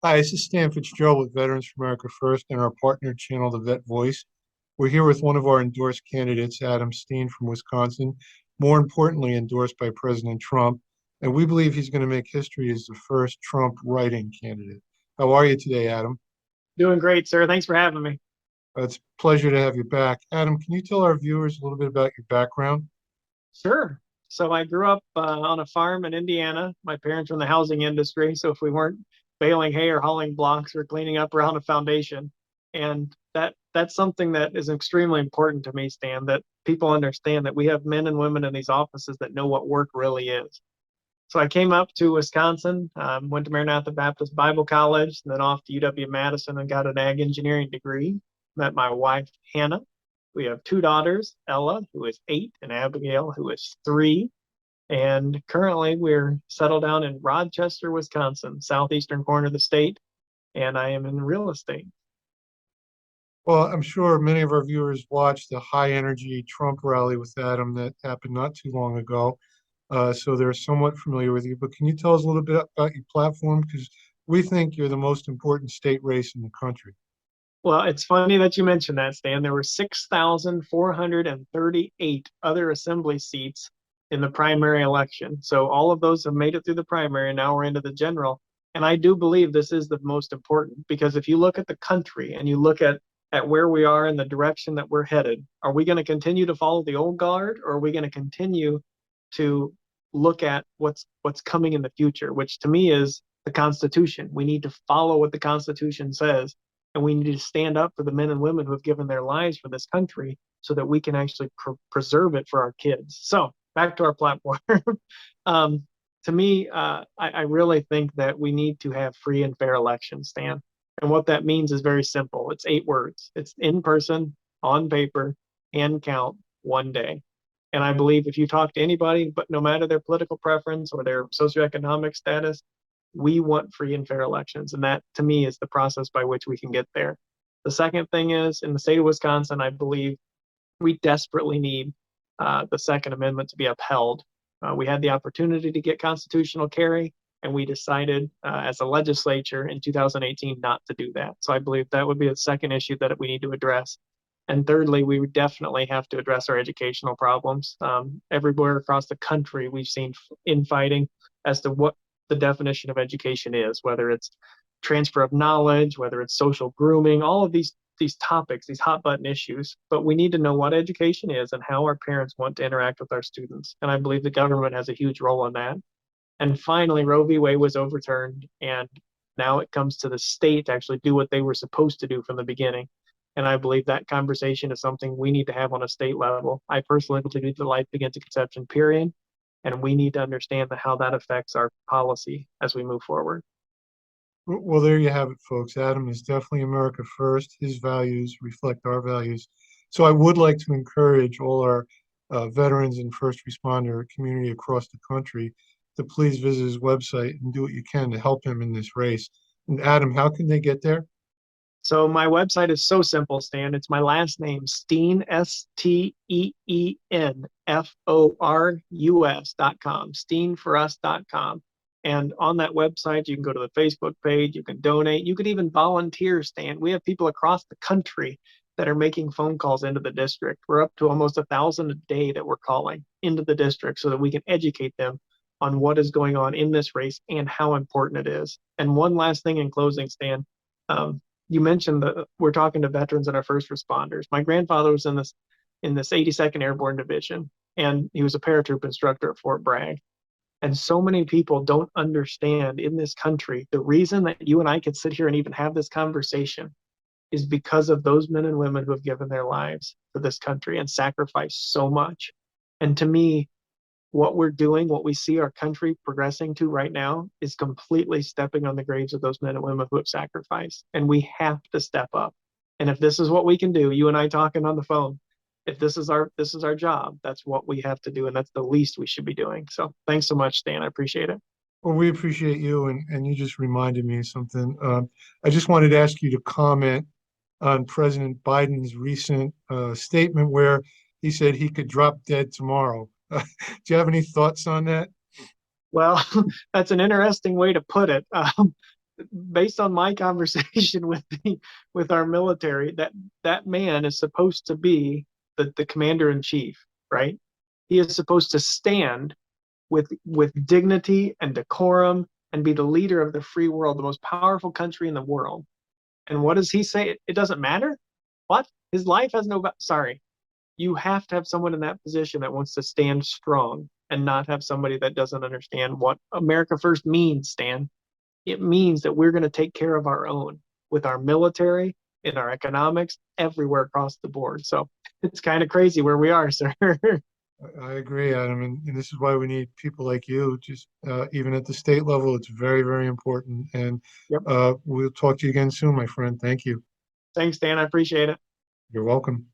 Hi, this is Stan Fitzgerald with Veterans for America First and our partner channel, The Vet Voice. We're here with one of our endorsed candidates, Adam Steen from Wisconsin, more importantly, endorsed by President Trump. And we believe he's going to make history as the first Trump write-in candidate. How are you today, Adam? Doing great, sir. Thanks for having me. It's a pleasure to have you back. Adam, can you tell our viewers a little bit about your background? Sure. So I grew up on a farm in Indiana. My parents were in the housing industry, so if we weren't baling hay or hauling blocks, we're cleaning up around a foundation. And that's something that is extremely important to me, Stan, that people understand that we have men and women in these offices that know what work really is. So I came up to Wisconsin, went to Maranatha Baptist Bible College, and then off to UW-Madison and got an ag engineering degree. Met my wife, Hannah. We have two daughters, Ella, who is 8, and Abigail, who is 3. And currently we're settled down in Rochester, Wisconsin, southeastern corner of the state, and I am in real estate. Well, I'm sure many of our viewers watched the high energy Trump rally with Adam that happened not too long ago. So they're somewhat familiar with you. But can you tell us a little bit about your platform? Because we think you're the most important state race in the country. Well, it's funny that you mentioned that, Stan. There were 6,438 other assembly seats in the primary election. So all of those have made it through the primary, and now we're into the general. And I do believe this is the most important because if you look at the country and you look at where we are and the direction that we're headed, are we going to continue to follow the old guard, or are we going to continue to look at what's coming in the future, which to me is the Constitution. We need to follow what the Constitution says, and we need to stand up for the men and women who have given their lives for this country so that we can actually preserve it for our kids. So back to our platform. um, to me, I really think that we need to have free and fair elections, Stan. And what that means is very simple. It's 8 words. It's in person, on paper, hand count, one day. And I believe if you talk to anybody, but no matter their political preference or their socioeconomic status, we want free and fair elections. And that, to me, is the process by which we can get there. The second thing is, in the state of Wisconsin, I believe we desperately need the Second Amendment to be upheld. We had the opportunity to get constitutional carry, and we decided as a legislature in 2018 not to do that. So I believe that would be the second issue that we need to address. And thirdly, we would definitely have to address our educational problems. Everywhere across the country, we've seen infighting as to what the definition of education is, whether it's transfer of knowledge, whether it's social grooming, all of these topics, these hot button issues. But we need to know what education is and how our parents want to interact with our students. And I believe the government has a huge role in that. And finally, Roe v. Wade was overturned, and now it comes to the state to actually do what they were supposed to do from the beginning. And I believe that conversation is something we need to have on a state level. I personally believe that life begins at conception, period. And we need to understand how that affects our policy as we move forward. Well, there you have it, folks. Adam is definitely America first. His values reflect our values. So I would like to encourage all our veterans and first responder community across the country to please visit his website and do what you can to help him in this race. And Adam, how can they get there? So my website is so simple, Stan. It's my last name, Steen, STEENFORUS.com, steenforus.com. And on that website, you can go to the Facebook page, you can donate, you can even volunteer, Stan. We have people across the country that are making phone calls into the district. We're up to almost 1,000 a day that we're calling into the district so that we can educate them on what is going on in this race and how important it is. And one last thing in closing, Stan. You mentioned that we're talking to veterans and our first responders. My grandfather was in this 82nd Airborne Division, and he was a paratroop instructor at Fort Bragg. And so many people don't understand in this country the reason that you and I can sit here and even have this conversation is because of those men and women who have given their lives for this country and sacrificed so much. And to me, what we're doing, what we see our country progressing to right now is completely stepping on the graves of those men and women who have sacrificed. And we have to step up. And if this is what we can do, you and I talking on the phone, if this is our job, that's what we have to do. And that's the least we should be doing. So thanks so much, Stan. I appreciate it. Well, we appreciate you, and you just reminded me of something. I just wanted to ask you to comment on President Biden's recent statement where he said he could drop dead tomorrow. Do you have any thoughts on that? Well, that's an interesting way to put it. based on my conversation with our military, that man is supposed to be the commander in chief, right? He is supposed to stand with dignity and decorum and be the leader of the free world, the most powerful country in the world. And what does he say? It doesn't matter? What? His life has no, sorry. You have to have someone in that position that wants to stand strong and not have somebody that doesn't understand what America First means, Stan. It means that we're going to take care of our own with our military, in our economics, everywhere across the board. So it's kind of crazy where we are, sir. I agree, Adam, and this is why we need people like you. Just even at the state level, it's very, very important. And Yep. we'll talk to you again soon, my friend. Thank you. Thanks, Dan. I appreciate it. You're welcome.